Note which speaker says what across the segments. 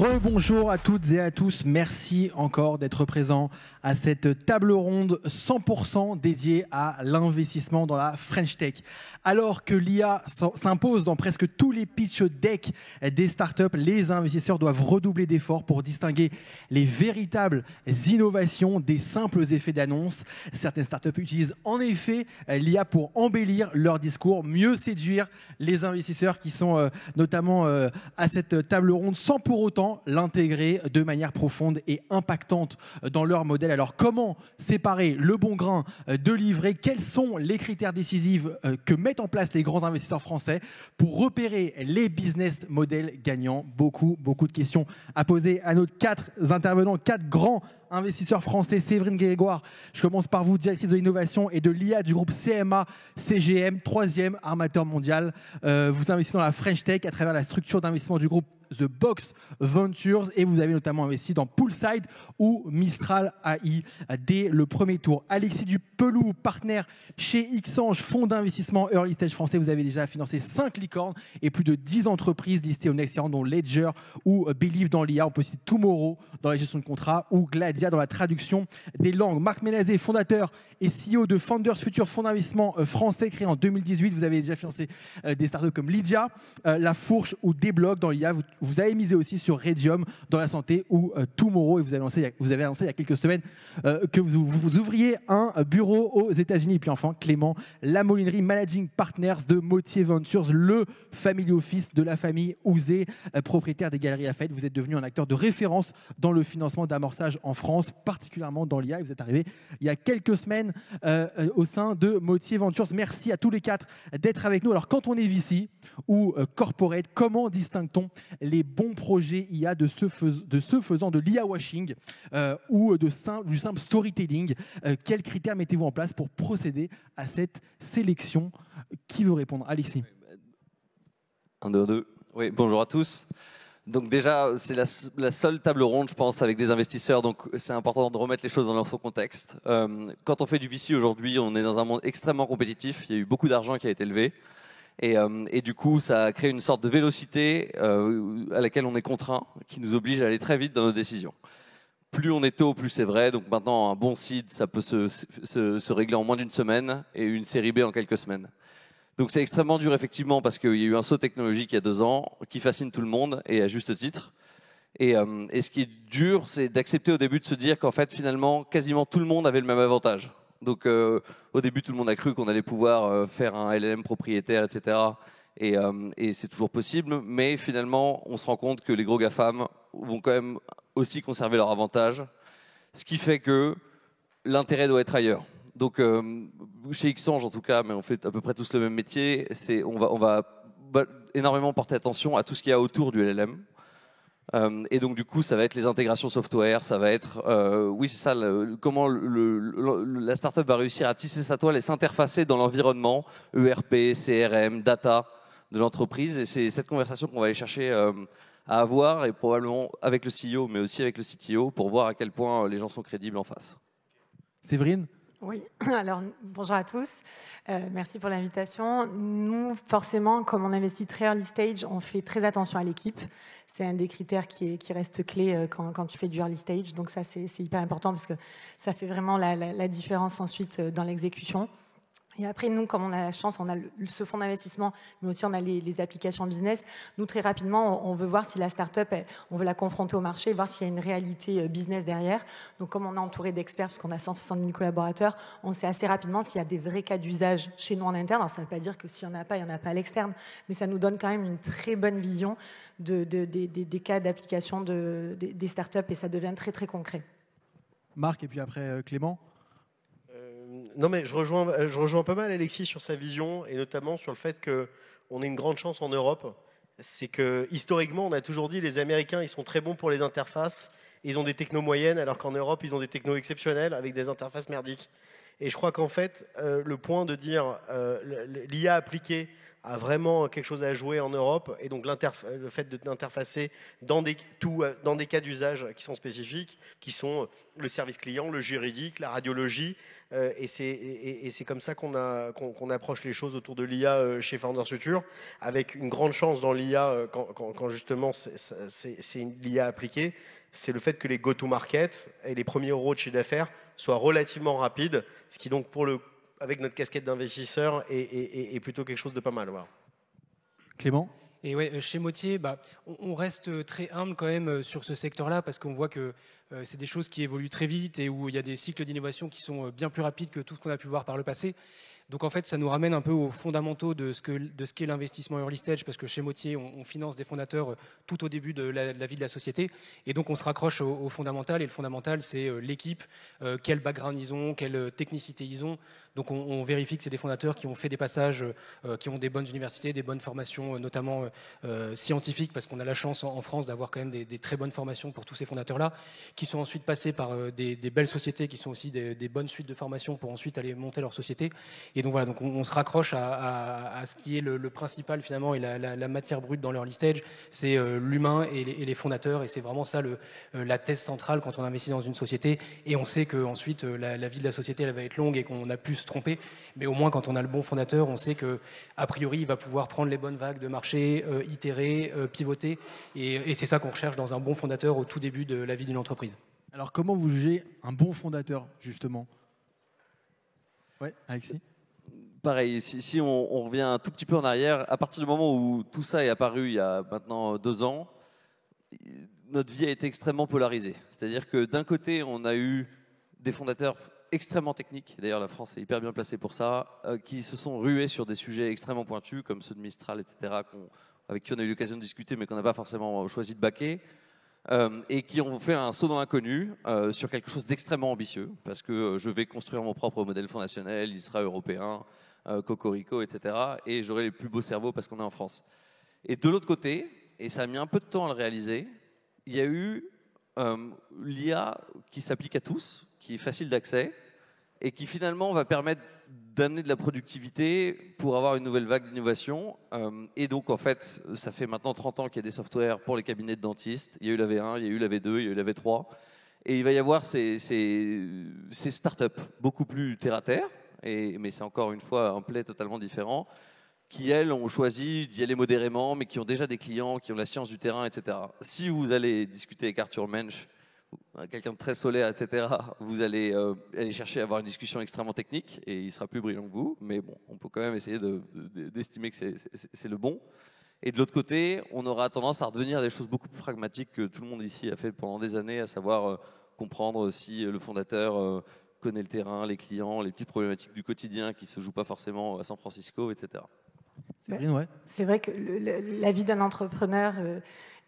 Speaker 1: Rebonjour à toutes et à tous, merci encore d'être présents à cette table ronde 100% dédiée à l'investissement dans la French Tech. Alors que l'IA s'impose dans presque tous les pitch decks des startups, les investisseurs doivent redoubler d'efforts pour distinguer les véritables innovations des simples effets d'annonce. Certaines startups utilisent en effet l'IA pour embellir leur discours, mieux séduire les investisseurs qui sont notamment à cette table ronde sans pour autant l'intégrer de manière profonde et impactante dans leur modèle. Alors comment séparer le bon grain de l'ivraie? Quels sont les critères décisifs que mettent en place les grands investisseurs français pour repérer les business models gagnants? Beaucoup de questions à poser à nos 4 intervenants, 4 grands investisseurs français. Séverine Grégoire, je commence par vous, directrice de l'innovation et de l'IA du groupe CMA CGM, 3e armateur mondial. Vous investissez dans la French Tech à travers la structure d'investissement du groupe The Box Ventures et vous avez notamment investi dans Poolside ou Mistral AI dès le premier tour. Alexis Dupelou, partenaire chez Xange, fonds d'investissement early stage français. Vous avez déjà financé 5 licornes et plus de 10 entreprises listées au Next Year, dont Ledger ou Believe dans l'IA. On peut citer Tomorrow dans la gestion de contrats ou Gladia dans la traduction des langues. Marc Ménazé, fondateur et CEO de Founders Future, fonds d'investissement français créé en 2018. Vous avez déjà financé des startups comme Lydia, La Fourche ou Débloc dans l'IA. Vous avez misé aussi sur Redium dans la santé ou Tomorrow et vous avez annoncé il y a quelques semaines que vous ouvriez un bureau aux États-Unis. Et puis enfin, Clément Lamolinerie, Managing Partners de Motier Ventures, le family office de la famille Ouzé, propriétaire des Galeries Lafayette. Vous êtes devenu un acteur de référence dans le financement d'amorçage en France, particulièrement dans l'IA. Et vous êtes arrivé il y a quelques semaines au sein de Motier Ventures. Merci à tous les 4 d'être avec nous. Alors quand on est VC ou corporate, comment distingue-t-on les bons projets IA de ceux faisant de l'IA washing ou du simple storytelling? Quels critères mettez-vous en place pour procéder à cette sélection? Qui veut répondre? Alexis.
Speaker 2: 1, 2, 2. Oui, bonjour à tous. Donc déjà, c'est la seule table ronde, je pense, avec des investisseurs. Donc c'est important de remettre les choses dans leur contexte. Quand on fait du VC aujourd'hui, on est dans un monde extrêmement compétitif. Il y a eu beaucoup d'argent qui a été levé. Et du coup, ça a créé une sorte de vélocité à laquelle on est contraint, qui nous oblige à aller très vite dans nos décisions. Plus on est tôt, plus c'est vrai. Donc maintenant, un bon seed, ça peut se régler en moins d'une semaine et une série B en quelques semaines. Donc c'est extrêmement dur effectivement parce qu'il y a eu un saut technologique il y a 2 ans qui fascine tout le monde et à juste titre. Et ce qui est dur, c'est d'accepter au début de se dire qu'en fait, finalement, quasiment tout le monde avait le même avantage. Donc au début, tout le monde a cru qu'on allait pouvoir faire un LLM propriétaire, etc. Et c'est toujours possible. Mais finalement, on se rend compte que les gros GAFAM vont quand même aussi conserver leur avantage. Ce qui fait que l'intérêt doit être ailleurs. Donc chez Xange, en tout cas, mais on fait à peu près tous le même métier, on va énormément porter attention à tout ce qu'il y a autour du LLM. Et donc du coup, ça va être les intégrations software, ça va être, oui c'est ça, comment la startup va réussir à tisser sa toile et s'interfacer dans l'environnement ERP, CRM, data de l'entreprise. Et c'est cette conversation qu'on va aller chercher à avoir, et probablement avec le CEO, mais aussi avec le CTO, pour voir à quel point les gens sont crédibles en face.
Speaker 1: Séverine?
Speaker 3: Oui, alors bonjour à tous, merci pour l'invitation. Nous, forcément, comme on investit très early stage, on fait très attention à l'équipe. C'est un des critères qui reste clé quand tu fais du early stage. Donc ça, c'est hyper important parce que ça fait vraiment la différence ensuite dans l'exécution. Et après, nous, comme on a la chance, on a ce fonds d'investissement, mais aussi on a les applications business. Nous, très rapidement, on veut voir si la start-up, on veut la confronter au marché, voir s'il y a une réalité business derrière. Donc, comme on est entouré d'experts, parce qu'on a 160 000 collaborateurs, on sait assez rapidement s'il y a des vrais cas d'usage chez nous en interne. Alors, ça ne veut pas dire que s'il n'y en a pas, il n'y en a pas à l'externe, mais ça nous donne quand même une très bonne vision des cas d'application des start-up et ça devient très, très concret.
Speaker 1: Marc, et puis après Clément.
Speaker 4: Non, mais je rejoins pas mal Alexis sur sa vision et notamment sur le fait qu'on ait une grande chance en Europe. C'est que historiquement, on a toujours dit les Américains, ils sont très bons pour les interfaces, ils ont des technos moyennes, alors qu'en Europe, ils ont des technos exceptionnels avec des interfaces merdiques. Et je crois qu'en fait, le point de dire l'IA appliquée a vraiment quelque chose à jouer en Europe, et donc le fait d'interfacer dans des cas d'usage qui sont spécifiques, qui sont le service client, le juridique, la radiologie, et c'est comme ça qu'on approche les choses autour de l'IA chez Founders Future, avec une grande chance dans l'IA, quand justement c'est l'IA appliquée, c'est le fait que les go-to-market et les premiers euros de chiffre d'affaires soient relativement rapides, ce qui donc avec notre casquette d'investisseur est plutôt quelque chose de pas mal. Voilà.
Speaker 1: Clément ?
Speaker 5: Et ouais, chez Motier, on reste très humble quand même sur ce secteur-là parce qu'on voit que c'est des choses qui évoluent très vite et où il y a des cycles d'innovation qui sont bien plus rapides que tout ce qu'on a pu voir par le passé. Donc en fait, ça nous ramène un peu aux fondamentaux de ce qu'est l'investissement early stage, parce que chez Motier, on finance des fondateurs tout au début de la vie de la société, et donc on se raccroche au fondamental, et le fondamental, c'est l'équipe, quel background ils ont, quelle technicité ils ont. Donc on vérifie que c'est des fondateurs qui ont fait des passages, qui ont des bonnes universités, des bonnes formations, notamment scientifiques, parce qu'on a la chance en France d'avoir quand même des très bonnes formations pour tous ces fondateurs-là, qui sont ensuite passés par des belles sociétés, qui sont aussi des bonnes suites de formation pour ensuite aller monter leur société. Et donc voilà, donc on se raccroche à ce qui est le principal finalement et la matière brute dans l'early stage, c'est l'humain et les fondateurs, et c'est vraiment ça la thèse centrale quand on investit dans une société. Et on sait qu'ensuite la vie de la société elle va être longue et qu'on a pu se tromper, mais au moins quand on a le bon fondateur, on sait que a priori il va pouvoir prendre les bonnes vagues de marché, itérer, pivoter, et c'est ça qu'on recherche dans un bon fondateur au tout début de la vie d'une entreprise.
Speaker 1: Alors comment vous jugez un bon fondateur justement ? Ouais, Alexis ?
Speaker 2: Pareil, si on revient un tout petit peu en arrière, à partir du moment où tout ça est apparu il y a maintenant 2 ans, notre vie a été extrêmement polarisée. C'est-à-dire que d'un côté, on a eu des fondateurs extrêmement techniques, d'ailleurs la France est hyper bien placée pour ça, qui se sont rués sur des sujets extrêmement pointus, comme ceux de Mistral, etc., avec qui on a eu l'occasion de discuter, mais qu'on n'a pas forcément choisi de backer, et qui ont fait un saut dans l'inconnu sur quelque chose d'extrêmement ambitieux, parce que je vais construire mon propre modèle fondationnel, il sera européen, Cocorico, etc., et j'aurai les plus beaux cerveaux parce qu'on est en France. Et de l'autre côté, et ça a mis un peu de temps à le réaliser, il y a eu l'IA qui s'applique à tous, qui est facile d'accès, et qui finalement va permettre d'amener de la productivité pour avoir une nouvelle vague d'innovation. Et donc, en fait, ça fait maintenant 30 ans qu'il y a des softwares pour les cabinets de dentistes. Il y a eu la V1, il y a eu la V2, il y a eu la V3. Et il va y avoir ces startups beaucoup plus terre-à-terre, mais c'est encore une fois un play totalement différent, qui, elles, ont choisi d'y aller modérément, mais qui ont déjà des clients, qui ont la science du terrain, etc. Si vous allez discuter avec Arthur Mensch, quelqu'un de très solaire, etc., vous allez aller chercher à avoir une discussion extrêmement technique, et il sera plus brillant que vous, mais bon, on peut quand même essayer d'estimer que c'est le bon. Et de l'autre côté, on aura tendance à redevenir à des choses beaucoup plus pragmatiques que tout le monde ici a fait pendant des années, à savoir comprendre si le fondateur connaît le terrain, les clients, les petites problématiques du quotidien qui ne se jouent pas forcément à San Francisco, etc.
Speaker 1: Séverine, ouais.
Speaker 3: C'est vrai que la vie d'un entrepreneur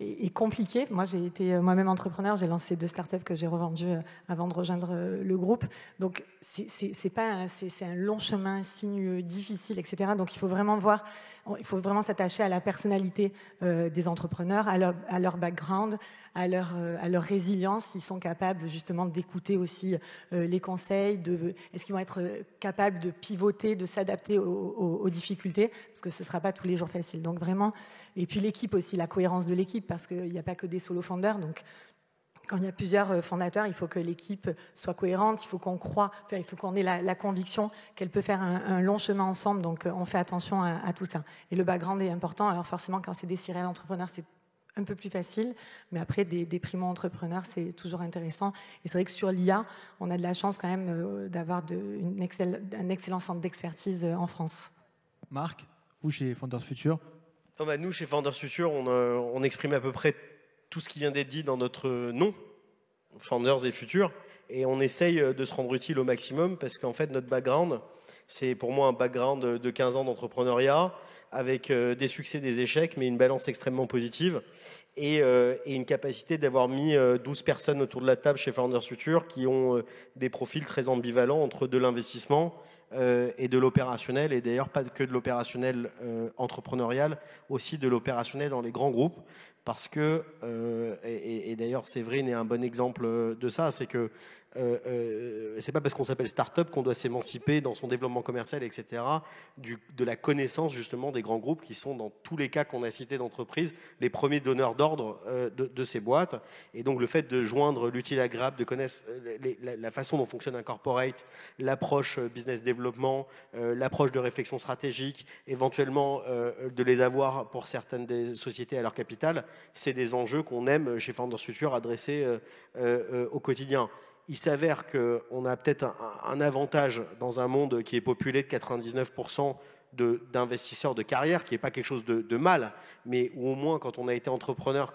Speaker 3: est compliquée. Moi, j'ai été moi-même entrepreneur, j'ai lancé 2 startups que j'ai revendues avant de rejoindre le groupe. Donc, c'est un long chemin, sinueux, difficile, etc. Donc, il faut vraiment s'attacher à la personnalité des entrepreneurs, à leur background, à leur résilience. Ils sont capables justement d'écouter aussi les conseils. Est-ce qu'ils vont être capables de pivoter, de s'adapter aux difficultés, parce que ce ne sera pas tous les jours facile. Donc vraiment, et puis l'équipe aussi, la cohérence de l'équipe, parce qu'il n'y a pas que des solo founders. Donc quand il y a plusieurs fondateurs, il faut que l'équipe soit cohérente, il faut qu'on ait la conviction qu'elle peut faire un long chemin ensemble. Donc on fait attention à tout ça. Et le background est important. Alors forcément, quand c'est des serial entrepreneurs, c'est un peu plus facile, mais après des primo-entrepreneurs, c'est toujours intéressant. Et c'est vrai que sur l'IA, on a de la chance quand même d'avoir un excellent centre d'expertise en France.
Speaker 1: Marc, vous chez Founders Future ?
Speaker 4: Nous, chez Founders Future, on exprime à peu près tout ce qui vient d'être dit dans notre nom, Founders et Future, et on essaye de se rendre utile au maximum, parce qu'en fait, notre background, c'est pour moi un background de 15 ans d'entrepreneuriat, avec des succès, des échecs, mais une balance extrêmement positive, et une capacité d'avoir mis 12 personnes autour de la table chez Founders Future qui ont des profils très ambivalents entre de l'investissement et de l'opérationnel, et d'ailleurs pas que de l'opérationnel entrepreneurial, aussi de l'opérationnel dans les grands groupes, parce que, et d'ailleurs Séverine est un bon exemple de ça, c'est que c'est pas parce qu'on s'appelle start-up qu'on doit s'émanciper dans son développement commercial, etc., de la connaissance justement des grands groupes qui sont dans tous les cas qu'on a cités d'entreprises les premiers donneurs d'ordre de ces boîtes. Et donc le fait de joindre l'utile agréable, de connaître la façon dont fonctionne un corporate, l'approche business développement, l'approche de réflexion stratégique, éventuellement de les avoir pour certaines des sociétés à leur capital, c'est des enjeux qu'on aime chez Founders Future adresser au quotidien. Il s'avère qu'on a peut-être un avantage dans un monde qui est populé de 99% d'investisseurs de carrière, qui n'est pas quelque chose de mal, mais où au moins quand on a été entrepreneur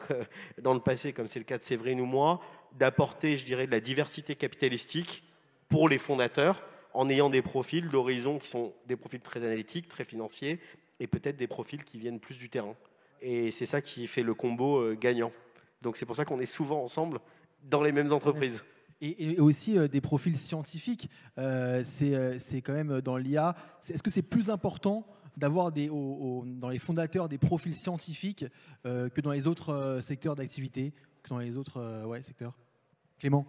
Speaker 4: dans le passé, comme c'est le cas de Séverine ou moi, d'apporter, je dirais, de la diversité capitalistique pour les fondateurs, en ayant des profils d'horizon qui sont des profils très analytiques, très financiers, et peut-être des profils qui viennent plus du terrain. Et c'est ça qui fait le combo gagnant. Donc c'est pour ça qu'on est souvent ensemble dans les mêmes entreprises.
Speaker 1: Et aussi des profils scientifiques. C'est quand même dans l'IA. Est-ce que c'est plus important d'avoir dans les fondateurs des profils scientifiques que dans les autres secteurs d'activité, que dans les autres secteurs? Clément?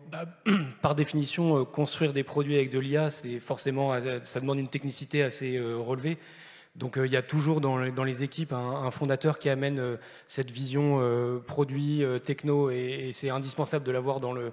Speaker 5: Par définition, construire des produits avec de l'IA, c'est forcément, ça demande une technicité assez relevée. Donc il y a toujours dans les équipes un fondateur qui amène cette vision produit, techno, et c'est indispensable de l'avoir dans le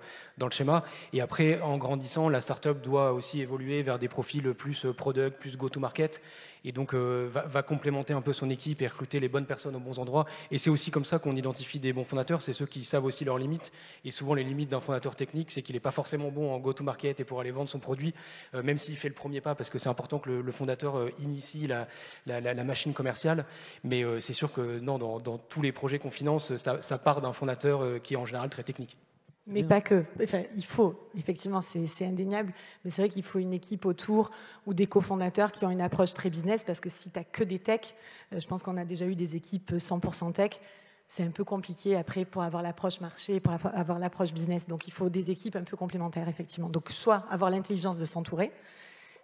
Speaker 5: schéma. Et après, en grandissant, la startup doit aussi évoluer vers des profils plus product, plus go-to-market, et donc va complémenter un peu son équipe et recruter les bonnes personnes aux bons endroits. Et c'est aussi comme ça qu'on identifie des bons fondateurs, c'est ceux qui savent aussi leurs limites. Et souvent les limites d'un fondateur technique, c'est qu'il n'est pas forcément bon en go-to-market et pour aller vendre son produit, même s'il fait le premier pas, parce que c'est important que le fondateur initie la machine commerciale. Mais c'est sûr que dans tous les projets qu'on finance, ça part d'un fondateur qui est en général très technique.
Speaker 3: Mais pas que. Enfin, il faut, effectivement, c'est indéniable. Mais c'est vrai qu'il faut une équipe autour ou des cofondateurs qui ont une approche très business, parce que si tu n'as que des techs, je pense qu'on a déjà eu des équipes 100% tech, c'est un peu compliqué après pour avoir l'approche marché, pour avoir l'approche business. Donc il faut des équipes un peu complémentaires, effectivement. Donc soit avoir l'intelligence de s'entourer,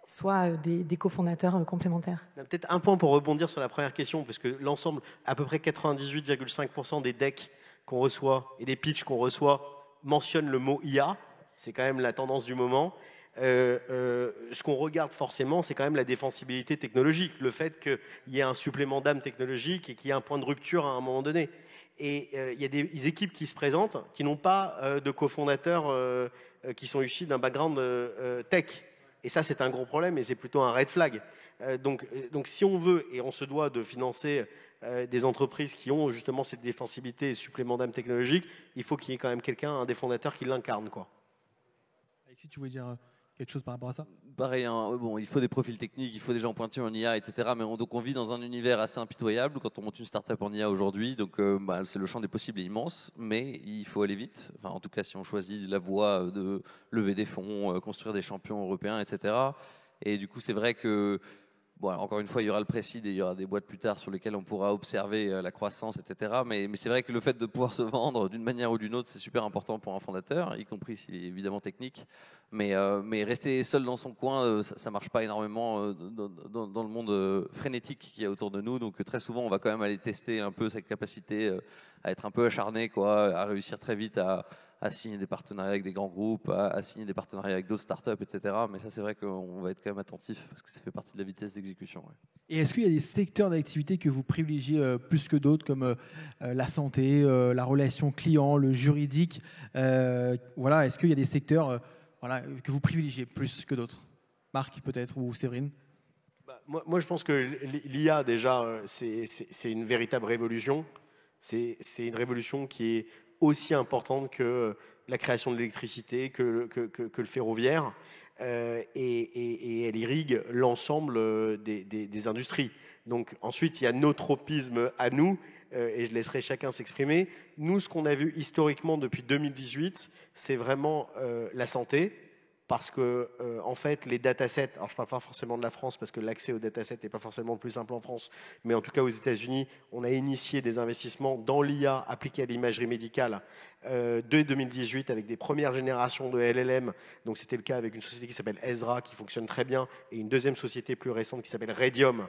Speaker 3: soit des cofondateurs complémentaires.
Speaker 4: Peut-être un point pour rebondir sur la première question, parce que l'ensemble, à peu près 98,5% des decks qu'on reçoit et des pitchs qu'on reçoit mentionne le mot IA, c'est quand même la tendance du moment. Ce qu'on regarde forcément, c'est quand même la défensibilité technologique, le fait qu'il y ait un supplément d'âme technologique et qu'il y ait un point de rupture à un moment donné. Et il y a des équipes qui se présentent qui n'ont pas de cofondateurs qui sont issus d'un background tech. Et ça, c'est un gros problème et c'est plutôt un red flag. Donc si on veut, et on se doit de financer des entreprises qui ont justement cette défensibilité et supplément d'âme technologique, il faut qu'il y ait quand même un des fondateurs qui l'incarne, quoi.
Speaker 1: Alexis, tu voulais dire quelque chose par rapport à ça?
Speaker 2: Pareil, bon, il faut des profils techniques, il faut des gens pointus en IA, etc. Mais donc on vit dans un univers assez impitoyable quand on monte une startup en IA aujourd'hui. Donc c'est le champ des possibles est immense, mais il faut aller vite. Enfin, en tout cas, si on choisit la voie de lever des fonds, construire des champions européens, etc. Et du coup, c'est vrai que bon, encore une fois, il y aura le précide et il y aura des boîtes plus tard sur lesquelles on pourra observer la croissance, etc. Mais c'est vrai que le fait de pouvoir se vendre d'une manière ou d'une autre, c'est super important pour un fondateur, y compris s'il est évidemment technique. Mais rester seul dans son coin, ça ne marche pas énormément dans le monde frénétique qu'il y a autour de nous. Donc très souvent, on va quand même aller tester un peu sa capacité à être un peu acharné, quoi, à réussir très vite à signer des partenariats avec des grands groupes, à signer des partenariats avec d'autres startups, etc. Mais ça, c'est vrai qu'on va être quand même attentif parce que ça fait partie de la vitesse d'exécution. Ouais.
Speaker 1: Et est-ce qu'il y a des secteurs d'activité que vous privilégiez plus que d'autres, comme la santé, la relation client, le juridique voilà, est-ce qu'il y a des secteurs que vous privilégiez plus que d'autres? Marc, peut-être, ou Séverine?
Speaker 4: Moi, je pense que l'IA, déjà, c'est une véritable révolution. C'est une révolution qui est aussi importante que la création de l'électricité, que le ferroviaire, et elle irrigue l'ensemble des industries. Donc ensuite, il y a nos tropismes à nous, et je laisserai chacun s'exprimer. Nous, ce qu'on a vu historiquement depuis 2018, c'est vraiment la santé, parce que en fait, les datasets, alors je ne parle pas forcément de la France, parce que l'accès aux datasets n'est pas forcément le plus simple en France, mais en tout cas aux États-Unis, on a initié des investissements dans l'IA appliquée à l'imagerie médicale dès 2018 avec des premières générations de LLM. Donc c'était le cas avec une société qui s'appelle Ezra qui fonctionne très bien et une deuxième société plus récente qui s'appelle Radium,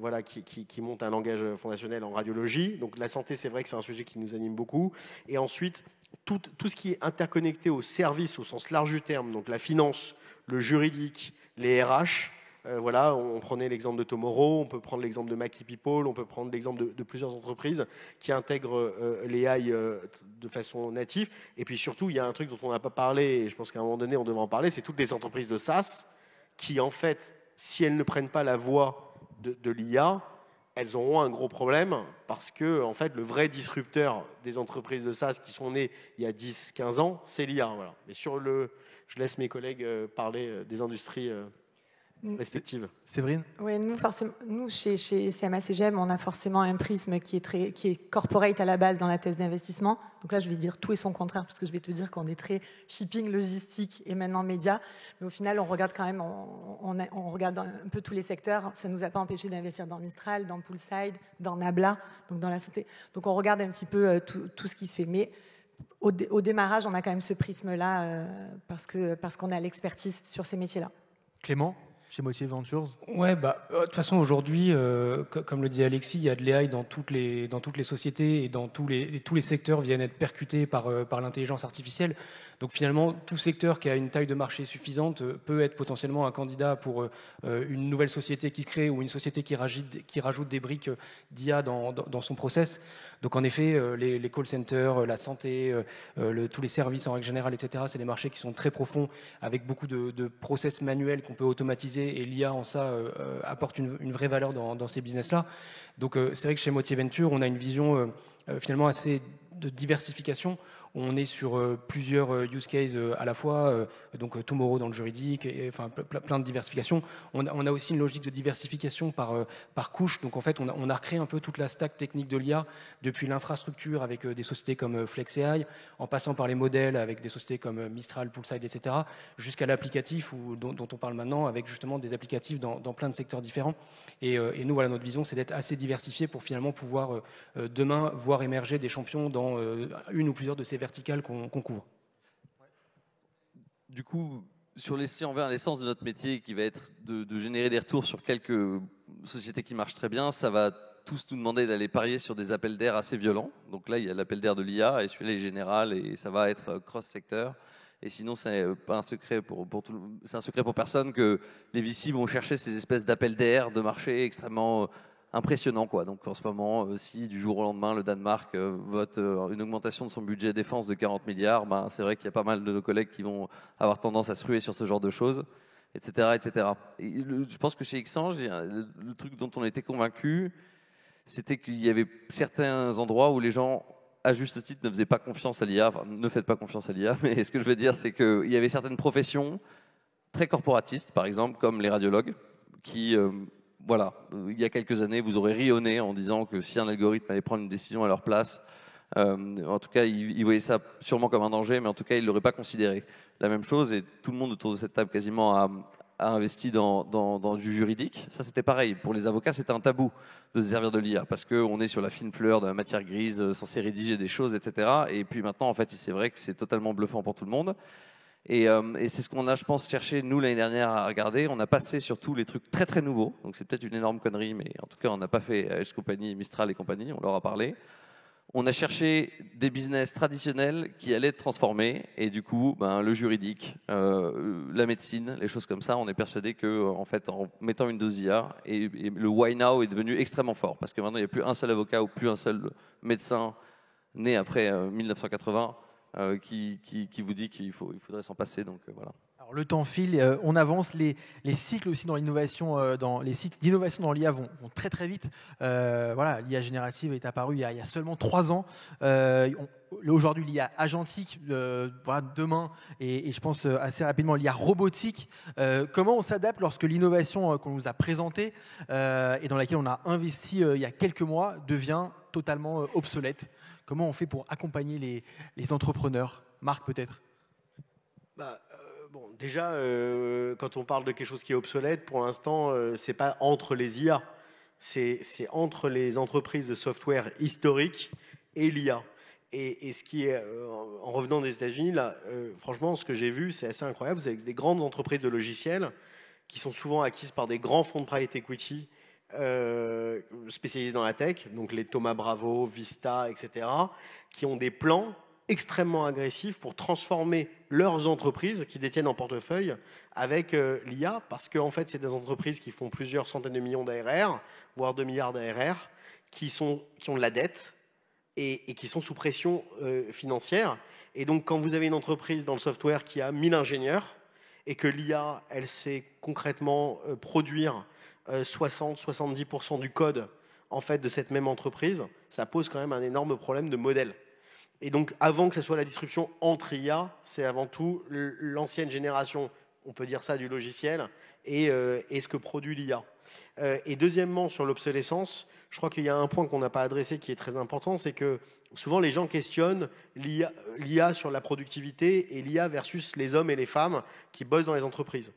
Speaker 4: voilà, qui monte un langage fondationnel en radiologie. Donc la santé, c'est vrai que c'est un sujet qui nous anime beaucoup. Et ensuite, tout ce qui est interconnecté aux services au sens large du terme, donc la finance, le juridique, les RH. Voilà, on prenait l'exemple de Tomorrow, on peut prendre l'exemple de Mackie People, on peut prendre l'exemple de plusieurs entreprises qui intègrent l'AI de façon native. Et puis surtout, il y a un truc dont on n'a pas parlé, et je pense qu'à un moment donné, on devrait en parler, c'est toutes les entreprises de SaaS qui, en fait, si elles ne prennent pas la voie de l'IA, elles auront un gros problème parce que, en fait, le vrai disrupteur des entreprises de SaaS qui sont nées il y a 10-15 ans, c'est l'IA. Voilà. Mais je laisse mes collègues parler des industries respectives.
Speaker 1: Séverine ?
Speaker 3: Oui, nous chez CMA CGM, on a forcément un prisme qui est corporate à la base dans la thèse d'investissement. Donc là, je vais dire tout et son contraire, parce que je vais te dire qu'on est très shipping, logistique et maintenant média. Mais au final, on regarde quand même, on regarde un peu tous les secteurs. Ça ne nous a pas empêché d'investir dans Mistral, dans Poolside, dans Nabla, donc dans la santé. Donc on regarde un petit peu tout ce qui se fait. Mais au démarrage, on a quand même ce prisme-là parce qu'on a l'expertise sur ces métiers-là.
Speaker 1: Clément ? Chez Motivé Ventures?
Speaker 5: Ouais, de toute façon, aujourd'hui, comme le dit Alexis, il y a de l'AI dans toutes les sociétés et tous les secteurs viennent être percutés par l'intelligence artificielle. Donc finalement, tout secteur qui a une taille de marché suffisante peut être potentiellement un candidat pour une nouvelle société qui se crée ou une société qui rajoute des briques d'IA dans son process. Donc en effet, les call centers, la santé, tous les services en règle générale, etc., c'est des marchés qui sont très profonds avec beaucoup de process manuels qu'on peut automatiser et l'IA en ça apporte une vraie valeur dans ces business-là. Donc c'est vrai que chez Motivé Venture, on a une vision finalement assez de diversification. On est sur plusieurs use cases à la fois, donc Tomorrow dans le juridique, et enfin plein de diversifications. On a aussi une logique de diversification par couche. Donc en fait, on a recréé un peu toute la stack technique de l'IA, depuis l'infrastructure avec des sociétés comme FlexAI, en passant par les modèles avec des sociétés comme Mistral, Poolside, etc., jusqu'à l'applicatif dont on parle maintenant, avec justement des applicatifs dans plein de secteurs différents. Et nous, voilà, notre vision, c'est d'être assez diversifié pour finalement pouvoir demain voir émerger des champions dans une ou plusieurs de ces verticales qu'on couvre.
Speaker 2: Du coup, si on revient à l'essence de notre métier, qui va être de générer des retours sur quelques sociétés qui marchent très bien, ça va tous nous demander d'aller parier sur des appels d'air assez violents. Donc là, il y a l'appel d'air de l'IA, et celui-là est général, et ça va être cross-secteur. Et sinon, c'est pas un secret c'est un secret pour personne que les VC vont chercher ces espèces d'appels d'air de marché extrêmement impressionnant, quoi. Donc en ce moment, si du jour au lendemain le Danemark vote une augmentation de son budget défense de 40 milliards, c'est vrai qu'il y a pas mal de nos collègues qui vont avoir tendance à se ruer sur ce genre de choses, etc. etc. Et je pense que chez Xange, le truc dont on était convaincu, c'était qu'il y avait certains endroits où les gens, à juste titre, ne faisaient pas confiance à l'IA. Enfin, ne faites pas confiance à l'IA, mais ce que je veux dire, c'est qu'il y avait certaines professions très corporatistes, par exemple, comme les radiologues, qui... voilà, il y a quelques années, vous aurez ri au nez en disant que si un algorithme allait prendre une décision à leur place, en tout cas, ils voyaient ça sûrement comme un danger, mais en tout cas, ils ne l'auraient pas considéré. La même chose, et tout le monde autour de cette table quasiment a investi dans du juridique. Ça, c'était pareil. Pour les avocats, c'était un tabou de se servir de l'IA, parce qu'on est sur la fine fleur de la matière grise, censé rédiger des choses, etc. Et puis maintenant, en fait, c'est vrai que c'est totalement bluffant pour tout le monde. Et c'est ce qu'on a, je pense, cherché, nous, l'année dernière, à regarder. On a passé surtout les trucs très, très nouveaux. Donc, c'est peut-être une énorme connerie, mais en tout cas, on n'a pas fait Edge Company, Mistral et compagnie. On leur a parlé. On a cherché des business traditionnels qui allaient être transformés. Et du coup, le juridique, la médecine, les choses comme ça, on est persuadé que, en fait, en mettant une dose IA, et le why now est devenu extrêmement fort. Parce que maintenant, il n'y a plus un seul avocat ou plus un seul médecin né après 1980 qui vous dit qu'il faudrait s'en passer. Donc voilà.
Speaker 1: Alors, le temps file, on avance, les cycles aussi dans l'innovation, les cycles d'innovation dans l'IA vont très très vite. Voilà, l'IA générative est apparue il y a seulement 3 ans. Aujourd'hui, l'IA agentique, voilà, demain, et je pense assez rapidement, l'IA robotique. Comment on s'adapte lorsque l'innovation qu'on nous a présentée et dans laquelle on a investi il y a quelques mois devient totalement obsolète? Comment on fait pour accompagner les entrepreneurs? Marc, peut-être?
Speaker 4: Bon, déjà, quand on parle de quelque chose qui est obsolète, pour l'instant, c'est pas entre les IA, c'est entre les entreprises de software historiques et l'IA. Et ce qui est, en revenant des États-Unis, là, franchement, ce que j'ai vu, c'est assez incroyable. Vous avez des grandes entreprises de logiciels qui sont souvent acquises par des grands fonds de private equity spécialisés dans la tech, donc les Thoma Bravo, Vista, etc., qui ont des plans extrêmement agressifs pour transformer leurs entreprises qui détiennent en portefeuille avec l'IA, parce qu'en fait, c'est des entreprises qui font plusieurs centaines de millions d'ARR, voire 2 milliards d'ARR, qui ont de la dette et qui sont sous pression financière. Et donc, quand vous avez une entreprise dans le software qui a 1000 ingénieurs et que l'IA, elle sait concrètement produire 60-70% du code en fait, de cette même entreprise, ça pose quand même un énorme problème de modèle. Et donc, avant que ce soit la disruption entre IA, c'est avant tout l'ancienne génération, on peut dire ça, du logiciel, et ce que produit l'IA. Et deuxièmement, sur l'obsolescence, je crois qu'il y a un point qu'on n'a pas adressé qui est très important, c'est que souvent les gens questionnent l'IA sur la productivité et l'IA versus les hommes et les femmes qui bossent dans les entreprises.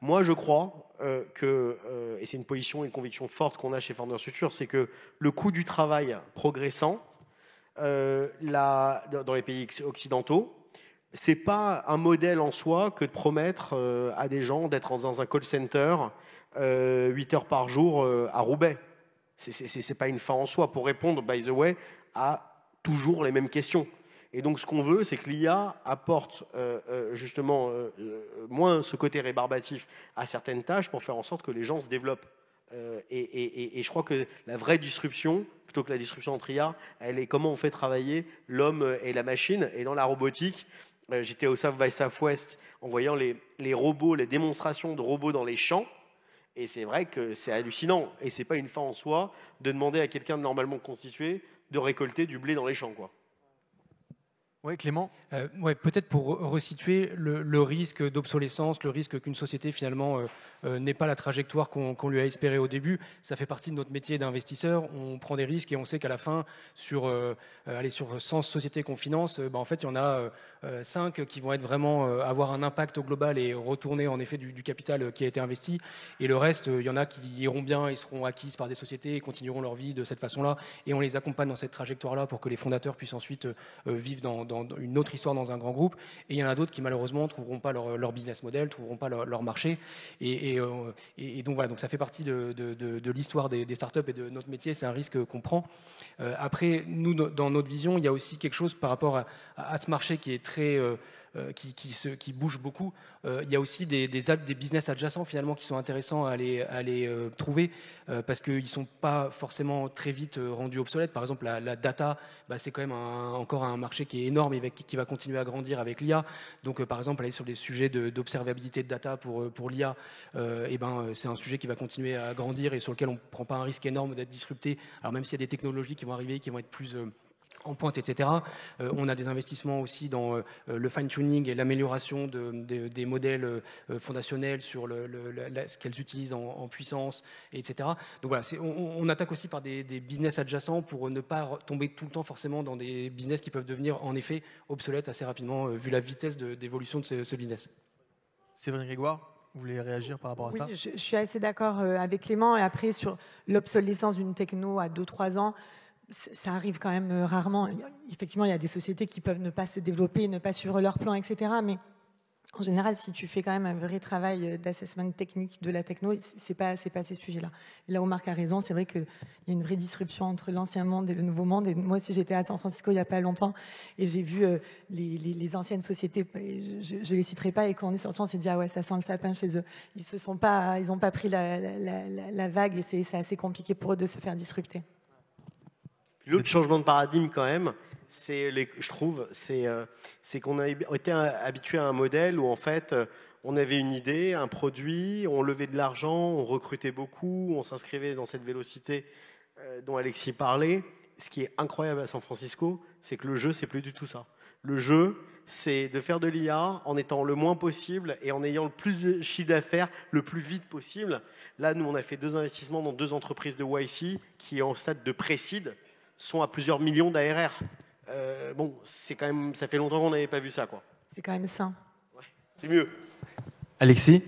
Speaker 4: Moi, je crois et c'est une position, une conviction forte qu'on a chez Founders Future, c'est que le coût du travail progressant, dans les pays occidentaux, c'est pas un modèle en soi que de promettre à des gens d'être dans un call center 8 heures par jour à Roubaix. C'est pas une fin en soi pour répondre, by the way, à toujours les mêmes questions. Et donc, ce qu'on veut, c'est que l'IA apporte justement moins ce côté rébarbatif à certaines tâches pour faire en sorte que les gens se développent. Et je crois que la vraie disruption, plutôt que la disruption entre IA, elle est comment on fait travailler l'homme et la machine. Et dans la robotique, j'étais au South by Southwest en voyant les robots, les démonstrations de robots dans les champs. Et c'est vrai que c'est hallucinant. Et c'est pas une fin en soi de demander à quelqu'un de normalement constitué de récolter du blé dans les champs, quoi.
Speaker 1: Oui, Clément.
Speaker 5: Ouais, peut-être pour resituer le risque d'obsolescence, le risque qu'une société finalement n'ait pas la trajectoire qu'on lui a espéré au début. Ça fait partie de notre métier d'investisseur. On prend des risques et on sait qu'à la fin, sur 100 sociétés qu'on finance, en fait, il y en a 5 qui vont être vraiment avoir un impact au global et retourner en effet du capital qui a été investi. Et le reste, il y en a qui iront bien, ils seront acquises par des sociétés et continueront leur vie de cette façon-là. Et on les accompagne dans cette trajectoire-là pour que les fondateurs puissent ensuite vivre dans une autre histoire dans un grand groupe. Et il y en a d'autres qui malheureusement ne trouveront pas leur business model, ne trouveront pas leur marché. Et donc voilà, donc ça fait partie de l'histoire des startups et de notre métier. C'est un risque qu'on prend. Après, nous, dans notre vision, il y a aussi quelque chose par rapport à ce marché qui est très... qui bouge beaucoup. Il y a aussi des business adjacents finalement qui sont intéressants à aller trouver parce qu'ils ne sont pas forcément très vite rendus obsolètes. Par exemple, la data, c'est quand même encore un marché qui est énorme et qui va continuer à grandir avec l'IA. Donc, par exemple, aller sur des sujets d'observabilité de data pour l'IA, c'est un sujet qui va continuer à grandir et sur lequel on ne prend pas un risque énorme d'être disrupté. Alors même s'il y a des technologies qui vont arriver, qui vont être plus... en pointe, etc. On a des investissements aussi dans le fine-tuning et l'amélioration des modèles fondationnels sur ce qu'elles utilisent en puissance, etc. Donc voilà, on attaque aussi par des business adjacents pour ne pas tomber tout le temps forcément dans des business qui peuvent devenir en effet obsolètes assez rapidement vu la vitesse d'évolution de ce business.
Speaker 1: Séverine Grégoire, vous voulez réagir par rapport à ça ?
Speaker 3: Oui, je suis assez d'accord avec Clément. Et après, sur l'obsolescence d'une techno à 2-3 ans, ça arrive quand même rarement. Effectivement, il y a des sociétés qui peuvent ne pas se développer, ne pas suivre leur plan, etc. Mais en général, si tu fais quand même un vrai travail d'assessment technique de la techno, c'est pas ces sujets-là. Et là où Marc a raison, c'est vrai qu'il y a une vraie disruption entre l'ancien monde et le nouveau monde. Et moi aussi, j'étais à San Francisco il n'y a pas longtemps et j'ai vu les anciennes sociétés, je les citerai pas, et quand on est sorti, on s'est dit, ah ouais, ça sent le sapin chez eux. Ils n'ont pas pris la vague et c'est assez compliqué pour eux de se faire disrupter.
Speaker 4: L'autre changement de paradigme quand même, je trouve, c'est qu'on a été habitué à un modèle où en fait on avait une idée, un produit, on levait de l'argent, on recrutait beaucoup, on s'inscrivait dans cette vélocité dont Alexis parlait. Ce qui est incroyable à San Francisco, c'est que le jeu, c'est plus du tout ça. Le jeu, c'est de faire de l'IA en étant le moins possible et en ayant le plus de chiffre d'affaires le plus vite possible. Là, nous, on a fait 2 investissements dans 2 entreprises de YC qui, en stade de pré-seed, sont à plusieurs millions d'ARR. C'est quand même, ça fait longtemps qu'on n'avait pas vu ça, quoi.
Speaker 3: C'est quand même sain.
Speaker 4: Ouais, c'est mieux.
Speaker 1: Alexis,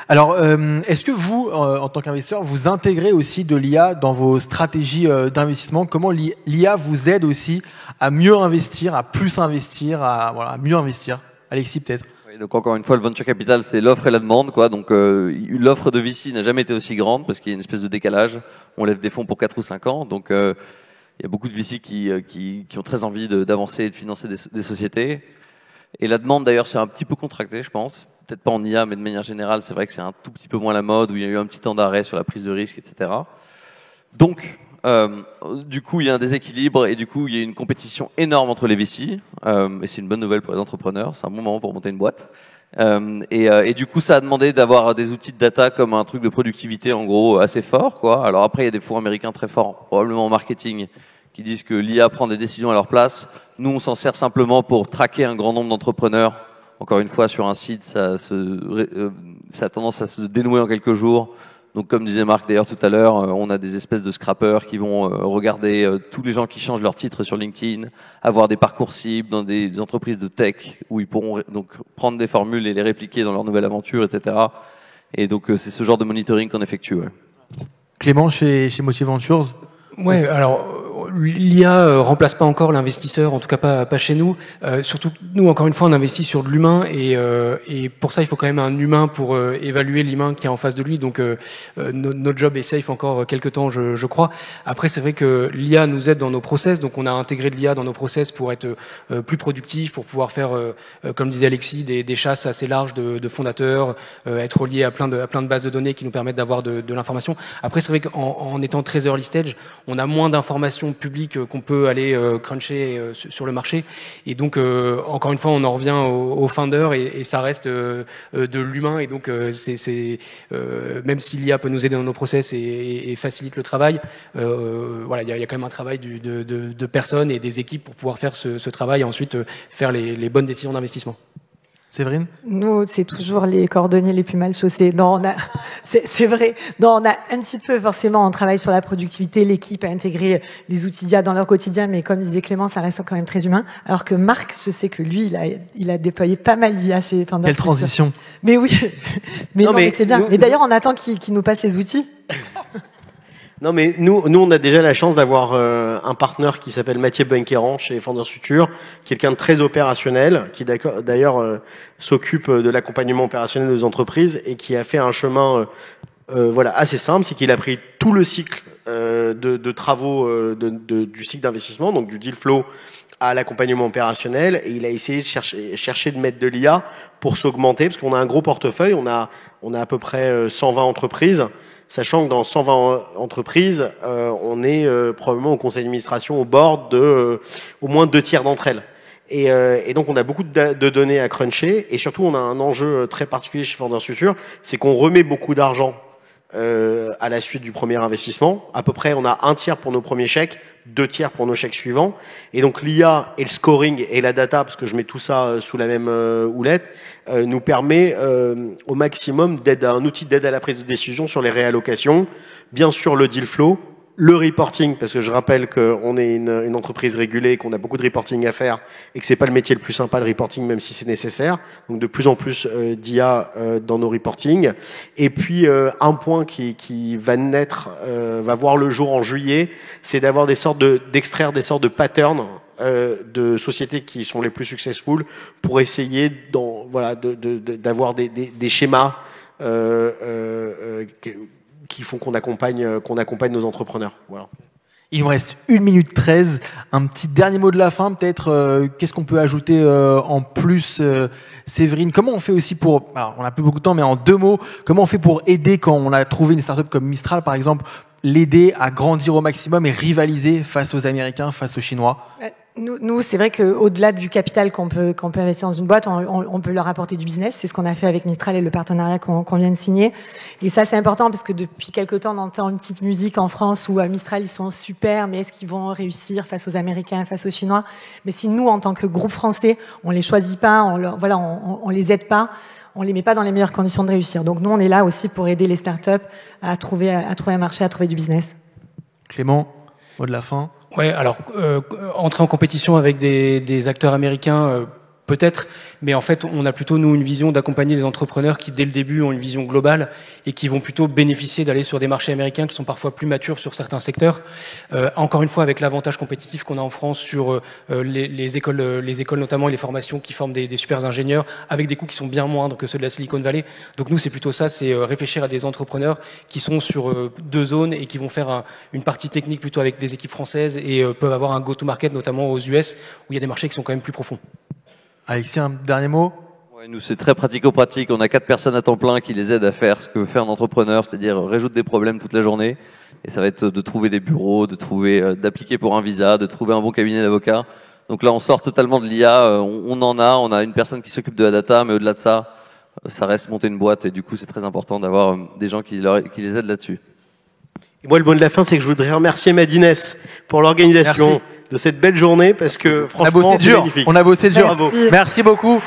Speaker 1: Alors, est-ce que vous, en tant qu'investisseur, vous intégrez aussi de l'IA dans vos stratégies d'investissement? Comment l'IA vous aide aussi à mieux investir, à plus investir, à mieux investir? Alexis, peut-être.
Speaker 2: Oui, donc encore une fois, le venture capital, c'est l'offre et la demande, quoi. Donc l'offre de VC n'a jamais été aussi grande parce qu'il y a une espèce de décalage. On lève des fonds pour 4 ou 5 ans, donc il y a beaucoup de VC qui ont très envie d'avancer et de financer des sociétés. Et la demande, d'ailleurs, c'est un petit peu contracté, je pense. Peut-être pas en IA, mais de manière générale, c'est vrai que c'est un tout petit peu moins la mode, où il y a eu un petit temps d'arrêt sur la prise de risque, etc. Donc, du coup, il y a un déséquilibre et du coup, il y a une compétition énorme entre les VC. Et c'est une bonne nouvelle pour les entrepreneurs. C'est un bon moment pour monter une boîte. Et du coup, ça a demandé d'avoir des outils de data comme un truc de productivité, en gros, assez fort, quoi. Alors après, il y a des fonds américains très forts, probablement en marketing, qui disent que l'IA prend des décisions à leur place. Nous, on s'en sert simplement pour traquer un grand nombre d'entrepreneurs. Encore une fois, sur un site, ça a tendance à se dénouer en quelques jours. Donc, comme disait Marc d'ailleurs tout à l'heure, on a des espèces de scrappers qui vont regarder tous les gens qui changent leur titre sur LinkedIn, avoir des parcours cibles dans des entreprises de tech où ils pourront donc prendre des formules et les répliquer dans leur nouvelle aventure, etc. Et donc, c'est ce genre de monitoring qu'on effectue. Ouais.
Speaker 1: Clément, chez Motive Ventures.
Speaker 5: Ouais, alors l'IA remplace pas encore l'investisseur, en tout cas pas chez nous. Surtout nous, encore une fois, on investit sur de l'humain et pour ça, il faut quand même un humain pour évaluer l'humain qui est en face de lui. Donc notre job est safe encore quelques temps, je crois. Après, c'est vrai que l'IA nous aide dans nos process, donc on a intégré de l'IA dans nos process pour être plus productif, pour pouvoir faire, comme disait Alexis, des chasses assez larges de fondateurs, être relié à plein de bases de données qui nous permettent d'avoir de l'information. Après, c'est vrai qu'en étant très early stage, on a moins d'informations publiques qu'on peut aller cruncher sur le marché. Et donc, encore une fois, on en revient aux founders et ça reste de l'humain. Et donc, même si l'IA peut nous aider dans nos process et facilite le travail, voilà, il y a quand même un travail de personnes et des équipes pour pouvoir faire ce travail et ensuite faire les bonnes décisions d'investissement.
Speaker 1: Séverine?
Speaker 3: Nous, c'est toujours les cordonniers les plus mal chaussés. Non, c'est vrai. Non, on a un petit peu, forcément, on travaille sur la productivité, l'équipe a intégré les outils d'IA dans leur quotidien, mais comme disait Clément, ça reste quand même très humain. Alors que Marc, je sais que lui, il a déployé pas mal d'IA chez Panda.
Speaker 1: Quelle transition.
Speaker 3: Mais oui. mais c'est bien. Et d'ailleurs, on attend qu'il nous passe les outils.
Speaker 4: Non, mais nous, on a déjà la chance d'avoir un partenaire qui s'appelle Mathieu Benqueran chez Founders Future, quelqu'un de très opérationnel, qui d'ailleurs s'occupe de l'accompagnement opérationnel des entreprises et qui a fait un chemin voilà assez simple, c'est qu'il a pris tout le cycle de travaux du cycle d'investissement, donc du deal flow à l'accompagnement opérationnel, et il a essayé de chercher de mettre de l'IA pour s'augmenter, parce qu'on a un gros portefeuille, on a à peu près 120 entreprises. Sachant que dans 120 entreprises, on est probablement au conseil d'administration, au board de au moins 2/3 d'entre elles. Et donc on a beaucoup de données à cruncher, et surtout on a un enjeu très particulier chez Founders Future, c'est qu'on remet beaucoup d'argent à la suite du premier investissement. À peu près, on a 1/3 pour nos premiers chèques, 2/3 pour nos chèques suivants. Et donc l'IA et le scoring et la data, parce que je mets tout ça sous la même houlette, nous permet au maximum un outil d'aide à la prise de décision sur les réallocations. Bien sûr, le deal flow, le reporting, parce que je rappelle qu'on est une entreprise régulée, qu'on a beaucoup de reporting à faire et que c'est pas le métier le plus sympa, le reporting, même si c'est nécessaire. Donc de plus en plus d'IA dans nos reporting. Et puis un point qui va naître, va voir le jour en juillet, c'est d'avoir d'extraire des sortes de patterns de sociétés qui sont les plus successful pour essayer d'avoir des schémas qui font qu'on accompagne nos entrepreneurs. Voilà.
Speaker 1: Il nous reste 1 minute 13. Un petit dernier mot de la fin, peut-être. Qu'est-ce qu'on peut ajouter en plus, Séverine? Comment on fait aussi pour... Alors, on n'a plus beaucoup de temps, mais en 2 mots, comment on fait pour aider quand on a trouvé une startup comme Mistral, par exemple, l'aider à grandir au maximum et rivaliser face aux Américains, face aux Chinois?
Speaker 3: Nous, c'est vrai qu'au-delà du capital qu'on peut investir dans une boîte, on peut leur apporter du business. C'est ce qu'on a fait avec Mistral et le partenariat qu'on vient de signer. Et ça, c'est important parce que depuis quelque temps, on entend une petite musique en France où Mistral, ils sont super, mais est-ce qu'ils vont réussir face aux Américains, face aux Chinois? Mais si nous, en tant que groupe français, on les choisit pas, on les aide pas, on les met pas dans les meilleures conditions de réussir. Donc nous, on est là aussi pour aider les startups à trouver un marché, à trouver du business.
Speaker 1: Clément, mot de la fin.
Speaker 5: Ouais, alors entrer en compétition avec des acteurs américains, Peut-être, mais en fait, on a plutôt, nous, une vision d'accompagner des entrepreneurs qui, dès le début, ont une vision globale et qui vont plutôt bénéficier d'aller sur des marchés américains qui sont parfois plus matures sur certains secteurs. Encore une fois, avec l'avantage compétitif qu'on a en France sur les écoles notamment et les formations qui forment des super ingénieurs avec des coûts qui sont bien moindres que ceux de la Silicon Valley. Donc nous, c'est plutôt ça, c'est réfléchir à des entrepreneurs qui sont sur 2 zones et qui vont faire une partie technique plutôt avec des équipes françaises et peuvent avoir un go-to-market, notamment aux US, où il y a des marchés qui sont quand même plus profonds.
Speaker 1: Alexis, un dernier mot?
Speaker 2: Ouais, nous, c'est très pratico-pratique. On a 4 personnes à temps plein qui les aident à faire ce que veut faire un entrepreneur, c'est-à-dire résoudre des problèmes toute la journée. Et ça va être de trouver des bureaux, d'appliquer pour un visa, de trouver un bon cabinet d'avocats. Donc là, on sort totalement de l'IA. On a une personne qui s'occupe de la data, mais au-delà de ça, ça reste monter une boîte. Et du coup, c'est très important d'avoir des gens qui les aident là-dessus.
Speaker 4: Et moi, le mot de la fin, c'est que je voudrais remercier Madines pour l'organisation de cette belle journée, parce que franchement, c'est magnifique.
Speaker 1: On a bossé dur.
Speaker 4: Bravo.
Speaker 1: Merci beaucoup.